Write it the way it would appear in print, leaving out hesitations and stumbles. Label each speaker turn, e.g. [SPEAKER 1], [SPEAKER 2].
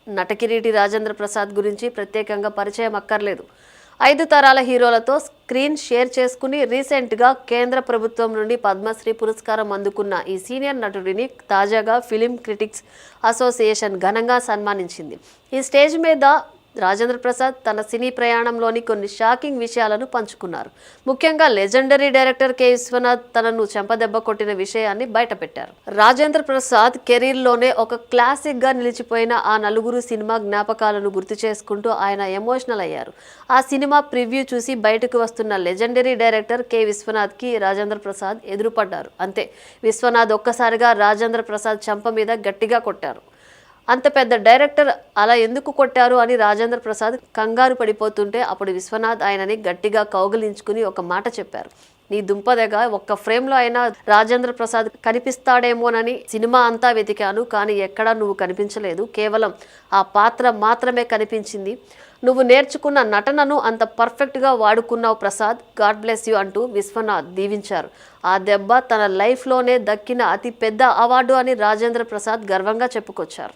[SPEAKER 1] నటకిరీటి రాజేంద్ర ప్రసాద్ గురించి ప్రత్యేకంగా పరిచయం అక్కర్లేదు. 5 తరాల హీరోలతో స్క్రీన్ షేర్ చేసుకుని రీసెంట్గా కేంద్ర ప్రభుత్వం నుండి పద్మశ్రీ పురస్కారం అందుకున్న ఈ సీనియర్ నటుడిని తాజాగా ఫిలిం క్రిటిక్స్ అసోసియేషన్ ఘనంగా సన్మానించింది. ఈ స్టేజ్ మీద రాజేంద్ర ప్రసాద్ తన సినీ ప్రయాణంలోని కొన్ని షాకింగ్ విషయాలను పంచుకున్నారు. ముఖ్యంగా లెజెండరీ డైరెక్టర్ కె విశ్వనాథ్ తనను చెంపదెబ్బ కొట్టిన విషయాన్ని బయటపెట్టారు. రాజేంద్ర ప్రసాద్ కెరీర్లోనే ఒక క్లాసిక్గా నిలిచిపోయిన ఆ నలుగురు సినిమా జ్ఞాపకాలను గుర్తు చేసుకుంటూ ఆయన ఎమోషనల్ అయ్యారు. ఆ సినిమా ప్రివ్యూ చూసి బయటకు వస్తున్న లెజెండరీ డైరెక్టర్ కె విశ్వనాథ్కి రాజేంద్ర ప్రసాద్ ఎదురుపడ్డారు. అంతే, విశ్వనాథ్ ఒక్కసారిగా రాజేంద్ర ప్రసాద్ చెంప మీద గట్టిగా కొట్టారు. అంత పెద్ద డైరెక్టర్ అలా ఎందుకు కొట్టారు అని రాజేంద్ర ప్రసాద్ కంగారు పడిపోతుంటే అప్పుడు విశ్వనాథ్ ఆయనని గట్టిగా కౌగిలించుకుని ఒక మాట చెప్పారు. నీ దుంపదగా ఒక్క ఫ్రేమ్లో అయినా రాజేంద్ర ప్రసాద్ కనిపిస్తాడేమోనని సినిమా అంతా వెతికాను, కానీ ఎక్కడా నువ్వు కనిపించలేదు. కేవలం ఆ పాత్ర మాత్రమే కనిపించింది. నువ్వు నేర్చుకున్న నటనను అంత పర్ఫెక్ట్గా వాడుకున్నావు ప్రసాద్, గాడ్ బ్లెస్ యూ అంటూ విశ్వనాథ్ దీవించారు. ఆ దెబ్బ తన లైఫ్లోనే దక్కిన అతి పెద్ద అవార్డు అని రాజేంద్ర ప్రసాద్ గర్వంగా చెప్పుకొచ్చారు.